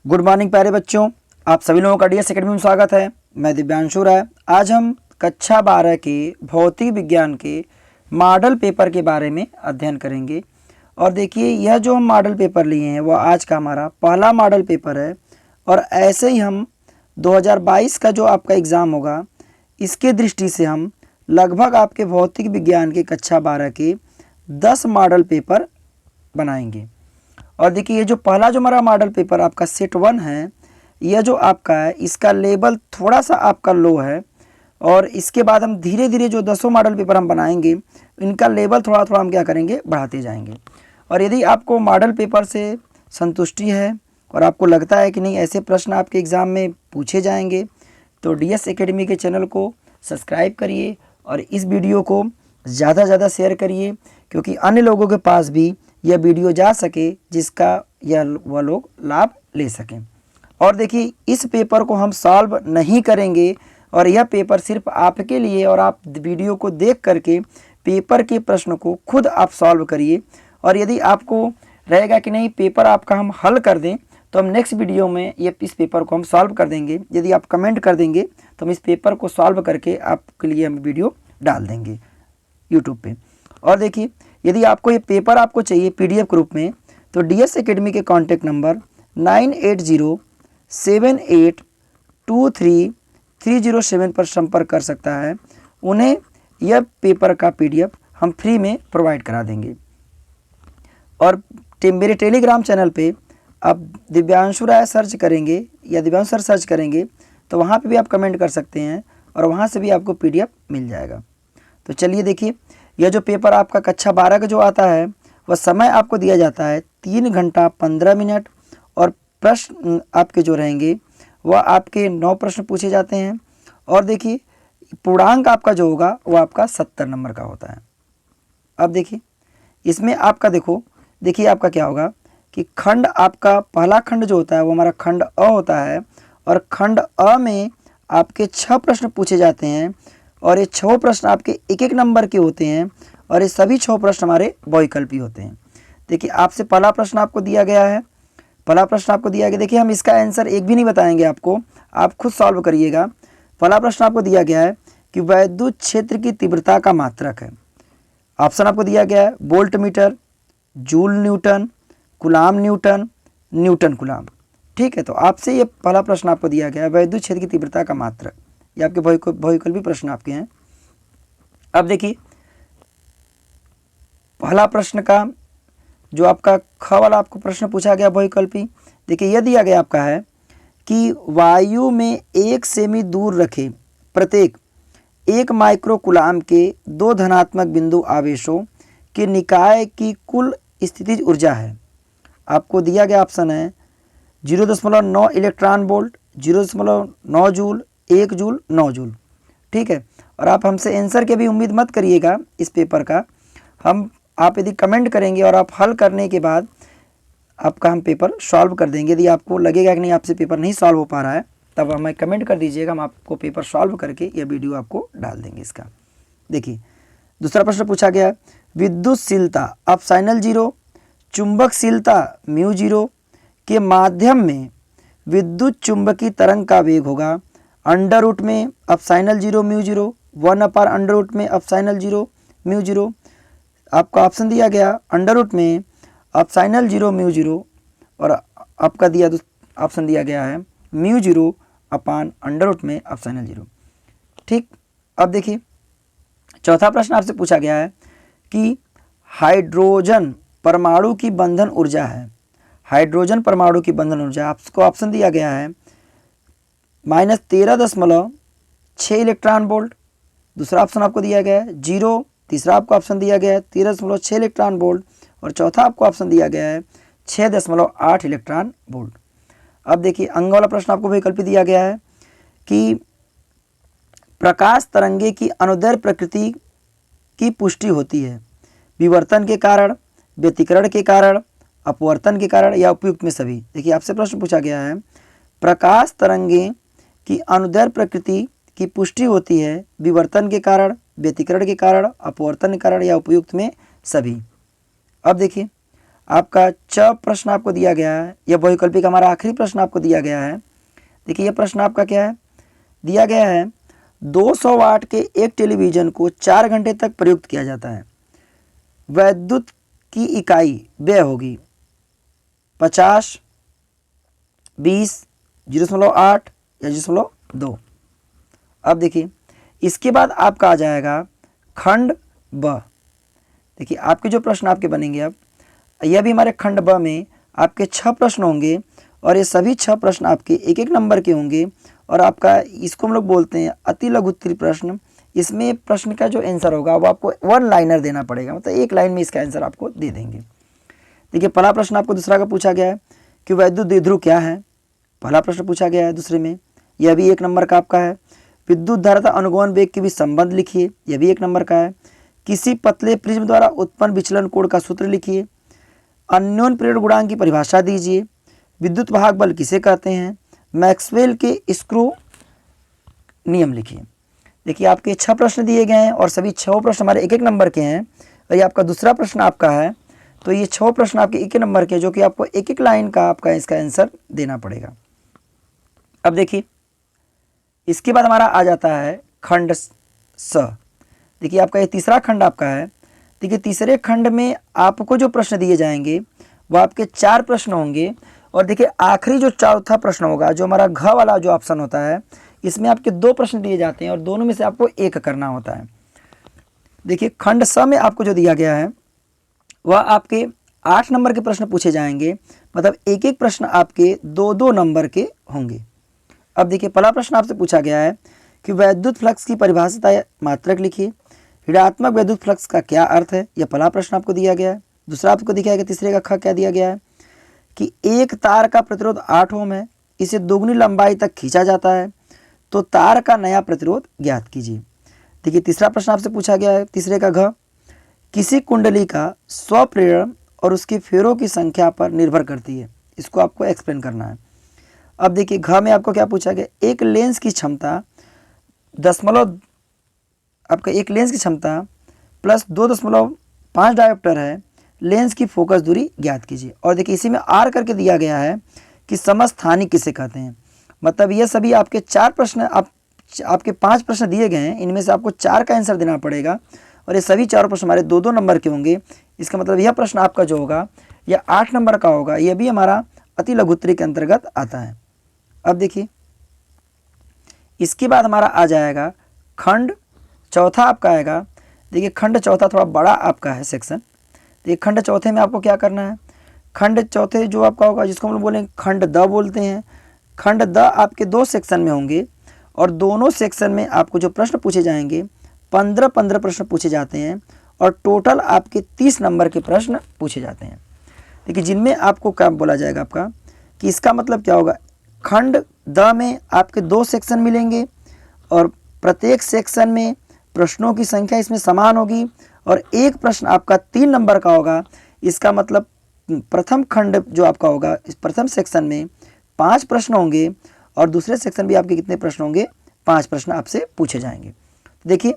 Good morning प्यारे बच्चों, आप सभी लोगों का डीएस एकेडमी में स्वागत है। मैं दिव्यांशु राय। आज हम कक्षा 12 के भौतिक विज्ञान के मॉडल पेपर के बारे में अध्ययन करेंगे। और देखिए, यह जो हम मॉडल पेपर लिए हैं वह आज का हमारा पहला मॉडल पेपर है। और ऐसे ही हम 2022 का जो आपका एग्ज़ाम होगा, इसके दृष्टि से हम लगभग आपके भौतिक विज्ञान के कक्षा 12 के 10 मॉडल पेपर बनाएंगे। और देखिए, ये जो पहला जो हमारा मॉडल पेपर आपका सेट 1 है, यह जो आपका है इसका लेवल थोड़ा सा आपका लो है। और इसके बाद हम धीरे धीरे जो 10 मॉडल पेपर हम बनाएंगे, इनका लेवल थोड़ा थोड़ा हम क्या करेंगे, बढ़ाते जाएंगे। और यदि आपको मॉडल पेपर से संतुष्टि है और आपको लगता है कि नहीं ऐसे प्रश्न आपके एग्ज़ाम में पूछे जाएंगे, तो डीएस एकेडमी के चैनल को सब्सक्राइब करिए और इस वीडियो को ज़्यादा से ज़्यादा शेयर करिए, क्योंकि अन्य लोगों के पास भी यह वीडियो जा सके जिसका वह लोग लाभ ले सकें। और देखिए, इस पेपर को हम सॉल्व नहीं करेंगे और यह पेपर सिर्फ आपके लिए, और आप वीडियो को देख करके पेपर के प्रश्न को खुद आप सॉल्व करिए। और यदि आपको रहेगा कि नहीं पेपर आपका हम हल कर दें, तो हम नेक्स्ट वीडियो में इस पेपर को हम सॉल्व कर देंगे। यदि आप कमेंट कर देंगे तो हम इस पेपर को सॉल्व करके आपके लिए हम वीडियो डाल देंगे यूट्यूब पे। और देखिए, यदि आपको ये पेपर आपको चाहिए पीडीएफ के रूप में, तो डीएस एकेडमी के कॉन्टैक्ट नंबर 9807823307 पर संपर्क कर सकता है। उन्हें यह पेपर का पीडीएफ हम फ्री में प्रोवाइड करा देंगे। और मेरे टेलीग्राम चैनल पे आप दिव्यांशु राय सर्च करेंगे या दिव्यांशु सर सर्च करेंगे, तो वहाँ पे भी आप कमेंट कर सकते हैं और वहाँ से भी आपको पीडीएफ मिल जाएगा। तो चलिए देखिए, यह जो पेपर आपका कक्षा 12 का जो आता है, वह समय आपको दिया जाता है 3 घंटा 15 मिनट। और प्रश्न आपके जो रहेंगे वह आपके 9 प्रश्न पूछे जाते हैं। और देखिए, पूर्णांक आपका जो होगा वह आपका 70 नंबर का होता है। अब देखिए, इसमें आपका देखिए आपका क्या होगा कि खंड आपका पहला खंड जो होता है वो हमारा खंड अ होता है। और खंड अ में आपके 6 प्रश्न पूछे जाते हैं और ये 6 प्रश्न आपके 1-1 नंबर के होते हैं। और ये सभी 6 प्रश्न हमारे बहुविकल्पी होते हैं। देखिए, आपसे पहला प्रश्न आपको दिया गया है, देखिए हम इसका आंसर एक भी नहीं बताएंगे आपको, आप खुद सॉल्व करिएगा। पहला प्रश्न आपको दिया गया है कि वैद्युत क्षेत्र की तीव्रता का मात्रक है। ऑप्शन आपको दिया गया है volt meter, joule Newton, coulomb Newton, Newton coulomb. ठीक है, तो आपसे ये पहला प्रश्न आपको दिया गया है वैद्युत क्षेत्र की तीव्रता का मात्रक। ये आपके बहुविकल्पी प्रश्न आपके हैं। अब देखिए, पहला प्रश्न का जो आपका ख वाला आपको प्रश्न पूछा गया बहुविकल्पी, देखिए यह दिया गया आपका है कि वायु में 1 सेमी दूर रखे प्रत्येक 1 माइक्रो कूलाम के 2 धनात्मक बिंदु आवेशों के निकाय की कुल स्थितिज ऊर्जा है। आपको दिया गया ऑप्शन है 0.9 electron volt, 0.9 joule, 1 joule, 9 joule. ठीक है, और आप हमसे आंसर की भी उम्मीद मत करिएगा इस पेपर का। आप यदि कमेंट करेंगे और आप हल करने के बाद आपका हम पेपर सॉल्व कर देंगे। यदि आपको लगेगा कि नहीं आपसे पेपर नहीं सॉल्व हो पा रहा है, तब हमें कमेंट कर दीजिएगा, हम आपको पेपर सॉल्व करके यह वीडियो आपको डाल देंगे इसका। देखिए, दूसरा प्रश्न पूछा गया विद्युतशीलता अपसाइनल 0, चुंबकशीलता म्यू 0 के माध्यम में विद्युत चुंबकीय तरंग का वेग होगा अंडर रूट में अपसाइनल 0 म्यू 0, 1/अंडर रूट में अपसाइनल 0 म्यू 0। आपका ऑप्शन दिया गया अंडर रूट में अपसाइनल 0 म्यू 0, और आपका ऑप्शन दिया गया है म्यू 0 अपान अंडर रूट में अपसाइनल 0। ठीक, अब देखिए, चौथा प्रश्न आपसे पूछा गया है कि हाइड्रोजन परमाणु की बंधन ऊर्जा है। हाइड्रोजन परमाणु की बंधन ऊर्जा आपको ऑप्शन दिया गया है -13.6 इलेक्ट्रॉन वोल्ट, दूसरा ऑप्शन आपको दिया गया है 0, तीसरा आपको ऑप्शन दिया गया है 13.6 इलेक्ट्रॉन वोल्ट, और चौथा आपको ऑप्शन दिया गया है 6.8 इलेक्ट्रॉन वोल्ट। अब देखिए, अंग वाला प्रश्न आपको वैकल्पिक दिया गया है कि प्रकाश तरंगे की अनुदैर्ध्य प्रकृति की पुष्टि होती है विवर्तन के कारण, व्यतिकरण के कारण, अपवर्तन के कारण या उपयुक्त में सभी। देखिए, आपसे प्रश्न पूछा गया है प्रकाश तरंगे की अनुदैर्ध्य प्रकृति की पुष्टि होती है विवर्तन के कारण, व्यतिकरण के कारण, अपवर्तन के कारण या उपयुक्त में सभी। अब देखिए, आपका च प्रश्न आपको दिया गया है, यह बहुविकल्पी का हमारा आखिरी प्रश्न आपको दिया गया है। देखिए यह प्रश्न आपका क्या है, दिया गया है 200 वाट के एक टेलीविज़न को 4 घंटे तक प्रयुक्त किया जाता है। वैद्युत की इकाई व्यय होगी 50, 20, 0.8 या 0.2। अब देखिए इसके बाद आपका आ जाएगा खंड ब। देखिए आपके जो प्रश्न आपके बनेंगे, अब यह भी हमारे खंड ब में आपके 6 प्रश्न होंगे और ये सभी 6 प्रश्न आपके एक एक नंबर के होंगे। और आपका इसको हम लोग बोलते हैं अति लघु उत्तरीय प्रश्न। इसमें प्रश्न का जो आंसर होगा वो आपको 1 लाइनर देना पड़ेगा, मतलब एक लाइन में इसका आंसर आपको दे देंगे। देखिए पहला प्रश्न आपको दूसरा का पूछा गया है कि वैद्युत द्विध्रुव क्या है, पहला प्रश्न पूछा गया है दूसरे में, यह भी 1 नंबर का आपका है। विद्युत धारा अनुगमन वेग के बीच संबंध लिखिए, यह भी 1 नंबर का है। किसी पतले प्रिज्म द्वारा उत्पन्न विचलन कोण का सूत्र लिखिए। अन्योन्य प्रेरण गुणांक की परिभाषा दीजिए। विद्युत वाहक बल किसे कहते हैं। मैक्सवेल के स्क्रू नियम लिखिए। देखिए आपके 6 प्रश्न दिए गए हैं और सभी 6 प्रश्न हमारे एक एक नंबर के हैं। और ये आपका दूसरा प्रश्न आपका है, तो ये 6 प्रश्न आपके एक एक नंबर के, जो कि आपको एक एक लाइन का आपका इसका आंसर देना पड़ेगा। अब देखिए इसके बाद हमारा आ जाता है खंड स। देखिए आपका ये तीसरा खंड आपका है। देखिए तीसरे खंड में आपको जो प्रश्न दिए जाएंगे वो आपके 4 प्रश्न होंगे। और देखिए आखिरी जो चौथा प्रश्न होगा, जो हमारा घ वाला जो ऑप्शन होता है, इसमें आपके 2 प्रश्न दिए जाते हैं और दोनों में से आपको एक करना होता है। देखिए खंड स में आपको जो दिया गया है वह आपके 8 नंबर के प्रश्न पूछे जाएंगे, मतलब एक एक प्रश्न आपके 2-2 नंबर के होंगे। अब देखिए पहला प्रश्न आपसे पूछा गया है कि वैद्युत फ्लक्स की परिभाषित मात्रक लिखिए। ऋणात्मक वैद्युत फ्लक्स का क्या अर्थ है, यह पहला प्रश्न आपको दिया गया है। दूसरा आपको दिखाया गया, तीसरे का ख क्या दिया गया है कि एक तार का प्रतिरोध 8 ओम है, इसे दोगुनी लंबाई तक खींचा जाता है, तो तार का नया प्रतिरोध ज्ञात कीजिए। देखिए तीसरा प्रश्न आपसे पूछा गया है, तीसरे का घ, किसी कुंडली का स्वप्रेरण और उसके फेरों की संख्या पर निर्भर करती है, इसको आपको एक्सप्लेन करना है। अब देखिए घ में आपको क्या पूछा गया, एक लेंस की क्षमता एक लेंस की क्षमता प्लस 2.5 डायोप्टर है, लेंस की फोकस दूरी ज्ञात कीजिए। और देखिए इसी में आर करके दिया गया है कि समस्थानिक किसे कहते हैं। मतलब ये सभी आपके 4 प्रश्न, आपके 5 प्रश्न दिए गए हैं, इनमें से आपको 4 का आंसर देना पड़ेगा और ये सभी 4 प्रश्न हमारे 2-2 नंबर के होंगे। इसका मतलब यह प्रश्न आपका जो होगा यह 8 नंबर का होगा, यह भी हमारा अति लघु उत्तरीय के अंतर्गत आता है। अब देखिए इसके बाद हमारा आ जाएगा खंड चौथा आपका आएगा। देखिए खंड चौथा थोड़ा बड़ा आपका है सेक्शन। देखिए खंड चौथे में आपको क्या करना है, खंड चौथे जो आपका होगा जिसको हम लोग बोलेंगे खंड द बोलते हैं। खंड द आपके 2 सेक्शन में होंगे और दोनों सेक्शन में आपको जो प्रश्न पूछे जाएंगे 15-15 प्रश्न पूछे जाते हैं और टोटल आपके 30 नंबर के प्रश्न पूछे जाते हैं। देखिए जिनमें आपको क्या बोला जाएगा आपका कि इसका मतलब क्या होगा, खंड द में आपके 2 सेक्शन मिलेंगे और प्रत्येक सेक्शन में प्रश्नों की संख्या इसमें समान होगी और एक प्रश्न आपका 3 नंबर का होगा। इसका मतलब प्रथम खंड जो आपका होगा, इस प्रथम सेक्शन में 5 प्रश्न होंगे और दूसरे सेक्शन भी आपके कितने प्रश्न होंगे, 5 प्रश्न आपसे पूछे जाएंगे। देखिए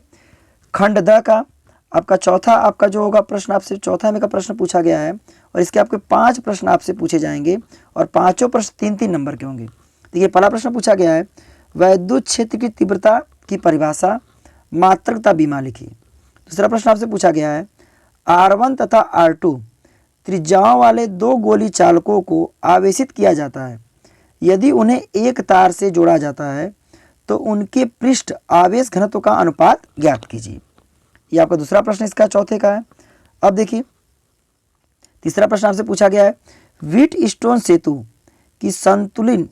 खंड द का आपका चौथा आपका जो होगा प्रश्न आपसे चौथा में का प्रश्न पूछा गया है और इसके आपके 5 प्रश्न आपसे पूछे जाएंगे और पाँचों प्रश्न 3-3 नंबर के होंगे। देखिए पहला प्रश्न पूछा गया है वैद्युत क्षेत्र की तीव्रता की परिभाषा मात्रक तथा बीमा लिखिए। दूसरा प्रश्न आपसे पूछा गया है R1 तथा R2 त्रिज्याओं वाले 2 गोली चालकों को आवेशित किया जाता है, यदि उन्हें एक तार से जोड़ा जाता है तो उनके पृष्ठ आवेश घनत्व का अनुपात ज्ञात कीजिए। यह आपका दूसरा प्रश्न इसका चौथे का है। अब देखिए तीसरा प्रश्न आपसे पूछा गया है व्हीटस्टोन सेतु की संतुलित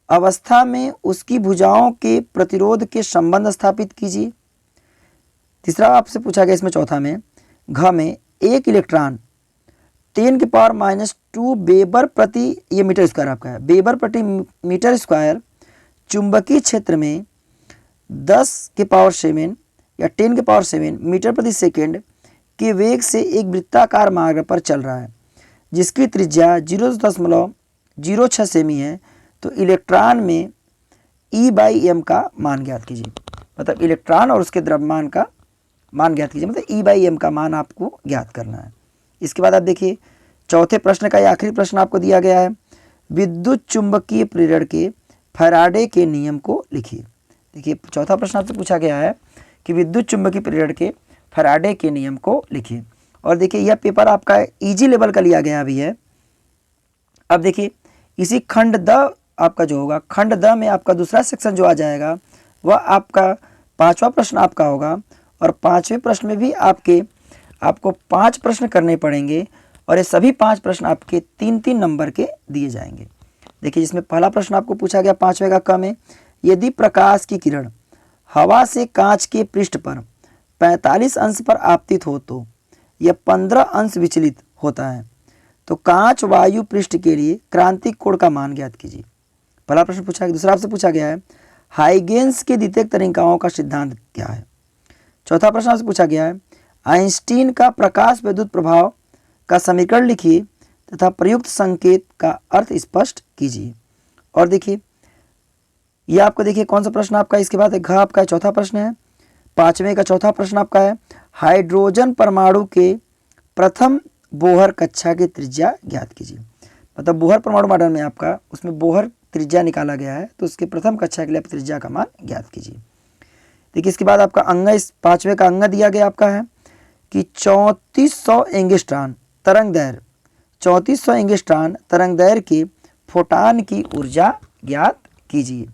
अवस्था में उसकी भुजाओं के प्रतिरोध के संबंध स्थापित कीजिए। तीसरा आपसे पूछा गया इसमें चौथा में घ में एक इलेक्ट्रॉन 10⁻⁻² वेबर प्रति, ये मीटर स्क्वायर आपका है, वेबर प्रति मीटर स्क्वायर चुंबकीय क्षेत्र में 10⁻7 या 10⁻7 मीटर प्रति सेकेंड के वेग से एक वृत्ताकार मार्ग पर चल रहा है जिसकी त्रिज्या 0.06 सेमी है, तो इलेक्ट्रॉन में E/m का मान ज्ञात कीजिए। मतलब इलेक्ट्रॉन और उसके द्रव्यमान का मान ज्ञात कीजिए, मतलब E/m का मान आपको ज्ञात करना है। इसके बाद आप देखिए चौथे प्रश्न का ये आखिरी प्रश्न आपको दिया गया है, विद्युत चुंबकीय प्रेरण के फैराडे के नियम को लिखिए। देखिए चौथा प्रश्न आपसे पूछा गया है कि विद्युत चुंबकीय प्रेरण के फैराडे के नियम को लिखिए। और देखिए यह पेपर आपका इजी लेवल का लिया गया भी है। अब देखिए इसी खंड द आपका जो होगा, खंड द में आपका दूसरा सेक्शन जो आ जाएगा वह आपका पांचवा प्रश्न आपका होगा। और पांचवें प्रश्न में भी आपको 5 प्रश्न करने पड़ेंगे और ये सभी 5 प्रश्न आपके 3-3 नंबर के दिए जाएंगे। देखिए जिसमें पहला प्रश्न आपको पूछा गया 5वें का क में, यदि प्रकाश की किरण हवा से कांच के पृष्ठ पर 45 अंश पर आपतित हो तो यह 15 अंश विचलित होता है, तो कांच वायु पृष्ठ के लिए क्रांतिक कोण का मान ज्ञात कीजिए। पहला प्रश्न पूछा गया। दूसरा आपसे पूछा गया है हाइगेंस के द्वितीयक तरिकाओं का सिद्धांत क्या है। चौथा प्रश्न आपसे पूछा गया है आइंस्टीन का प्रकाश विद्युत प्रभाव का समीकरण लिखिए तथा प्रयुक्त संकेत का अर्थ स्पष्ट कीजिए। और देखिए ये आपको देखिए कौन सा प्रश्न आपका, इसके बाद घ आपका चौथा प्रश्न है। 5वें का चौथा प्रश्न आपका है हाइड्रोजन परमाणु के प्रथम बोहर कक्षा की त्रिज्या ज्ञात कीजिए। मतलब बोहर परमाणु मॉडल में आपका उसमें बोहर त्रिज्या निकाला गया है, तो उसके प्रथम कक्षा के लिए आप त्रिज्या का मान ज्ञात कीजिए। देखिए इसके बाद आपका अंग, इस 5वें का अंग दिया गया आपका है कि 3400 एंगस्ट्रॉन तरंग दैर्घ्य 3400 एंगस्ट्रॉन तरंग दैर्घ्य के फोटान की ऊर्जा ज्ञात कीजिए।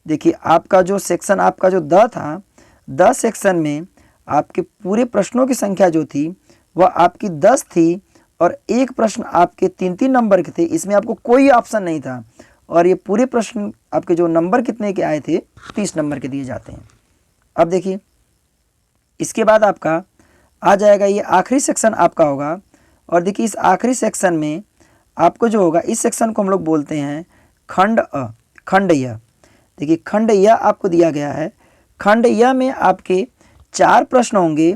देखिए आपका जो सेक्शन आपका जो द था, द सेक्शन में आपके पूरे प्रश्नों की संख्या जो थी वह आपकी 10 थी और एक प्रश्न आपके 3-3 नंबर के थे। इसमें आपको कोई ऑप्शन नहीं था और ये पूरे प्रश्न आपके जो नंबर कितने के आए थे 30 नंबर के दिए जाते हैं। अब देखिए इसके बाद आपका आ जाएगा ये आखिरी सेक्शन आपका होगा। और देखिए इस आखिरी सेक्शन में आपको जो होगा, इस सेक्शन को हम लोग बोलते हैं खंड अ, खंड य। देखिए खंड य आपको दिया गया है। खंड य में आपके 4 प्रश्न होंगे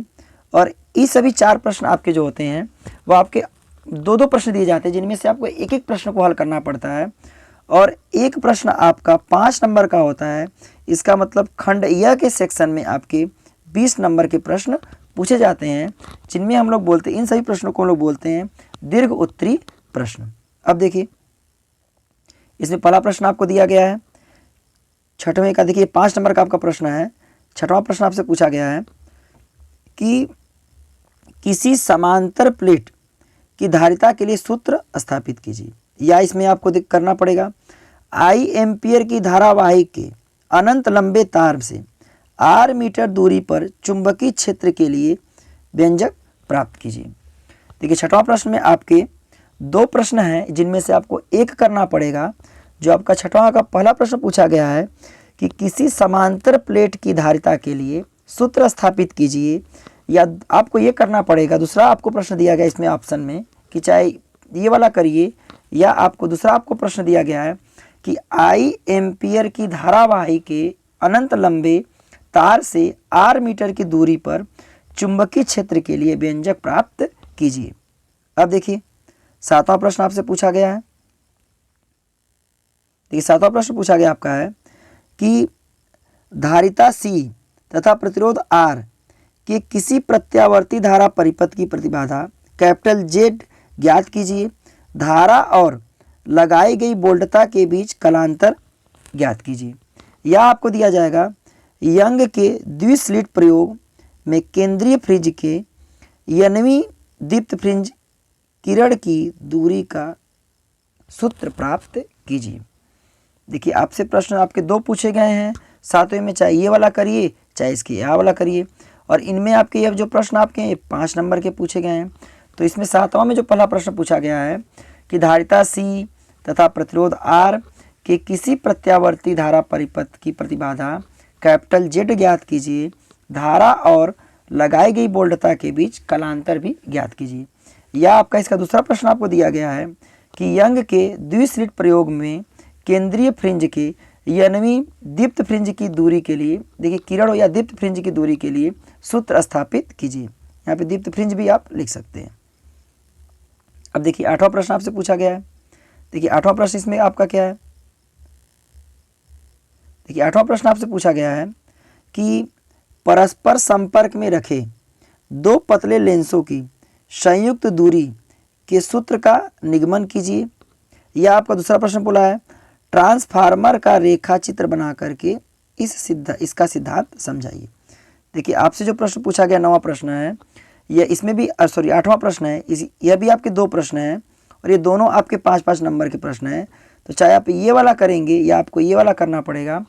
और इस सभी 4 प्रश्न आपके जो होते हैं वो आपके 2-2 प्रश्न दिए जाते हैं, जिनमें से आपको एक एक प्रश्न को हल करना पड़ता है और एक प्रश्न आपका 5 नंबर का होता है। इसका मतलब खंड य के सेक्शन में आपके 20 नंबर के प्रश्न पूछे जाते हैं, जिनमें हम लोग बोलते हैं, इन सभी प्रश्नों को हम लोग बोलते हैं दीर्घ उत्तरी प्रश्न। अब देखिए इसमें पहला प्रश्न आपको दिया गया है 6वें का। देखिए 5 नंबर का आपका प्रश्न है। 6वां प्रश्न आपसे पूछा गया है कि किसी समांतर प्लेट की धारिता के लिए सूत्र स्थापित कीजिए। या इसमें आपको करना पड़ेगा आई एम्पियर की धारावाहिक के अनंत लंबे तार से r मीटर दूरी पर चुंबकीय क्षेत्र के लिए व्यंजक प्राप्त कीजिए। देखिए 6वां प्रश्न में आपके 2 प्रश्न हैं, जिनमें से आपको एक करना पड़ेगा। जो आपका 6वां का पहला प्रश्न पूछा गया है कि किसी समांतर प्लेट की धारिता के लिए सूत्र स्थापित कीजिए, या आपको ये करना पड़ेगा। दूसरा आपको प्रश्न दिया गया इसमें ऑप्शन में कि चाहे ये वाला करिए, या आपको दूसरा आपको प्रश्न दिया गया है कि आई एम्पियर की धारावाही के अनंत लंबे तार से r मीटर की दूरी पर चुंबकीय क्षेत्र के लिए व्यंजक प्राप्त कीजिए। अब देखिए 7वां प्रश्न आपसे पूछा गया है। देखिए 7वां प्रश्न पूछा गया आपका है कि धारिता C तथा प्रतिरोध R के किसी प्रत्यावर्ती धारा परिपथ की प्रतिबाधा कैपिटल Z ज्ञात कीजिए। धारा और लगाई गई वोल्टता के बीच कलांतर ज्ञात कीजिए। यह आपको दिया जाएगा यंग के द्विस्लिट प्रयोग में केंद्रीय फ्रिंज के यनवी दीप्त फ्रिंज किरण की दूरी का सूत्र प्राप्त कीजिए। देखिए आपसे प्रश्न आपके 2 पूछे गए हैं 7वें में, चाहे ये वाला करिए चाहे इसके यह वाला करिए। और इनमें आपके ये जो प्रश्न आपके 5 नंबर के पूछे गए हैं। तो इसमें 7वां में जो पहला प्रश्न पूछा गया है कि धारिता C तथा प्रतिरोध R के किसी प्रत्यावर्ती धारा परिपथ की प्रतिबाधा कैपिटल Z ज्ञात कीजिए। धारा और लगाई गई वोल्टता के बीच कलांतर भी ज्ञात कीजिए। या आपका इसका दूसरा प्रश्न आपको दिया गया है कि यंग के द्विस्लिट प्रयोग में केंद्रीय फ्रिंज के यनवी दीप्त फ्रिंज की दूरी के लिए, देखिए किरण या दीप्त फ्रिंज की दूरी के लिए सूत्र स्थापित कीजिए। यहाँ पे दीप्त फ्रिंज भी आप लिख सकते हैं। अब देखिए 8वां प्रश्न आपसे पूछा गया है। देखिए 8वां प्रश्न इसमें आपका क्या है। देखिए 8वां प्रश्न आपसे पूछा गया है कि परस्पर संपर्क में रखे 2 पतले लेंसों की संयुक्त दूरी के सूत्र का निगमन कीजिए। या आपका दूसरा प्रश्न बोला है ट्रांसफार्मर का रेखा चित्र बना करके इसका सिद्धांत समझाइए। देखिए आपसे जो प्रश्न पूछा गया 9वां प्रश्न है, यह इसमें भी 8वां प्रश्न है, यह भी आपके 2 प्रश्न हैं और ये दोनों आपके 5-5 नंबर के प्रश्न हैं। तो चाहे आप ये वाला करेंगे या आपको ये वाला करना पड़ेगा।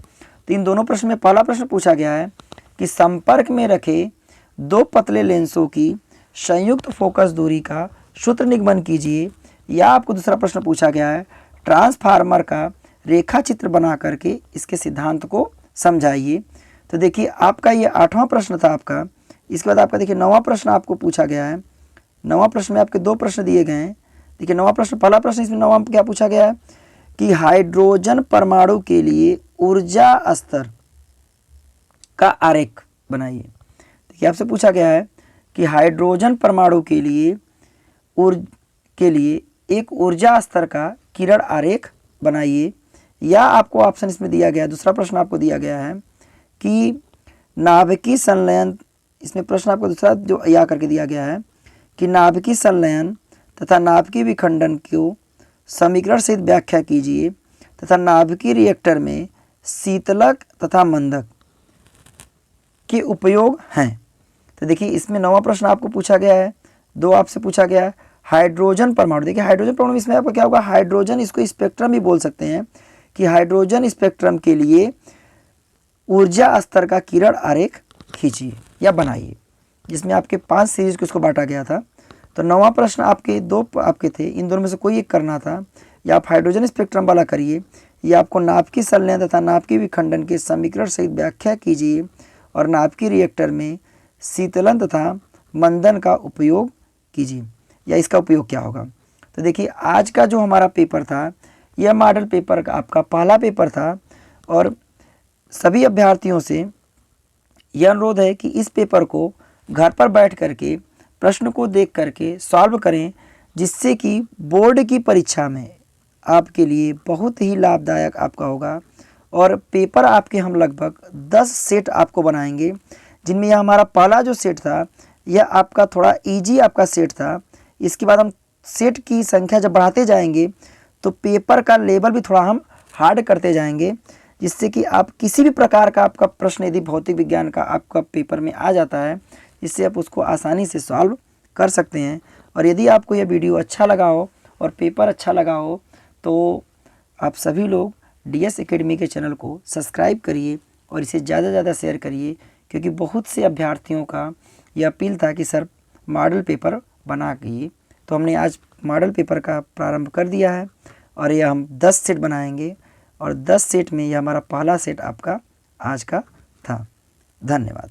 तो इन दोनों प्रश्न में पहला प्रश्न पूछा गया है कि संपर्क में रखे 2 पतले लेंसों की संयुक्त फोकस दूरी का सूत्र निगमन कीजिए। या आपको दूसरा प्रश्न पूछा गया है ट्रांसफार्मर का रेखा चित्र बना करके इसके सिद्धांत को समझाइए। तो देखिए आपका ये 8वां प्रश्न था आपका। इसके बाद आपका देखिए 9वां प्रश्न आपको पूछा गया है। 9वां प्रश्न में आपके 2 प्रश्न दिए गए हैं। देखिए 9वां प्रश्न, पहला प्रश्न इसमें 9वां क्या पूछा गया है कि हाइड्रोजन परमाणु के लिए ऊर्जा स्तर का आरेख बनाइए। देखिए आपसे पूछा गया है कि हाइड्रोजन परमाणु के लिए एक ऊर्जा स्तर का किरण आरेख बनाइए। या आपको ऑप्शन इसमें दिया गया है, दूसरा प्रश्न आपको दिया गया है कि नाभिकीय संलयन, इसमें प्रश्न आपको दूसरा जो या करके दिया गया है कि नाभिकीय संलयन तथा नाभिकीय विखंडन को समीकरण सहित व्याख्या कीजिए तथा नाभिकीय रिएक्टर में शीतलक तथा मंदक के उपयोग हैं। तो देखिए इसमें 9वां प्रश्न आपको पूछा गया है, 2 आपसे पूछा गया है हाइड्रोजन परमाणु। देखिए हाइड्रोजन परमाणु इसमें आपका क्या होगा, हाइड्रोजन, इसको स्पेक्ट्रम भी बोल सकते हैं कि हाइड्रोजन स्पेक्ट्रम के लिए ऊर्जा स्तर का किरण आरेख खींचिए या बनाइए, जिसमें आपके 5 सीरीज को इसको बांटा गया था। तो 9वां प्रश्न आपके 2 आपके थे, इन दोनों में से कोई एक करना था। या आप हाइड्रोजन स्पेक्ट्रम वाला करिए या आपको नाभिकीय संलयन तथा नाभिकीय विखंडन के समीकरण सहित व्याख्या कीजिए और नाभिकीय रिएक्टर में शीतलन तथा मंदन का उपयोग कीजिए या इसका उपयोग क्या होगा। तो देखिए आज का जो हमारा पेपर था यह मॉडल पेपर का आपका पहला पेपर था और सभी अभ्यर्थियों से यह अनुरोध है कि इस पेपर को घर पर बैठ करके प्रश्न को देख करके सॉल्व करें, जिससे कि बोर्ड की परीक्षा में आपके लिए बहुत ही लाभदायक आपका होगा। और पेपर आपके हम लगभग 10 सेट आपको बनाएंगे, जिनमें यह हमारा पहला जो सेट था यह आपका थोड़ा इजी आपका सेट था। इसके बाद हम सेट की संख्या जब बढ़ाते जाएंगे तो पेपर का लेवल भी थोड़ा हम हार्ड करते जाएंगे, जिससे कि आप किसी भी प्रकार का आपका प्रश्न यदि भौतिक विज्ञान का आपका पेपर में आ जाता है, जिससे आप उसको आसानी से सॉल्व कर सकते हैं। और यदि आपको यह वीडियो अच्छा लगा हो और पेपर अच्छा लगा हो तो आप सभी लोग DS एकेडमी के चैनल को सब्सक्राइब करिए और इसे ज़्यादा से ज़्यादा शेयर करिए, क्योंकि बहुत से अभ्यर्थियों का यह अपील था कि सर मॉडल पेपर बना के। तो हमने आज मॉडल पेपर का प्रारंभ कर दिया है और यह हम 10 सेट बनाएंगे और 10 सेट में यह हमारा पहला सेट आपका आज का था। धन्यवाद।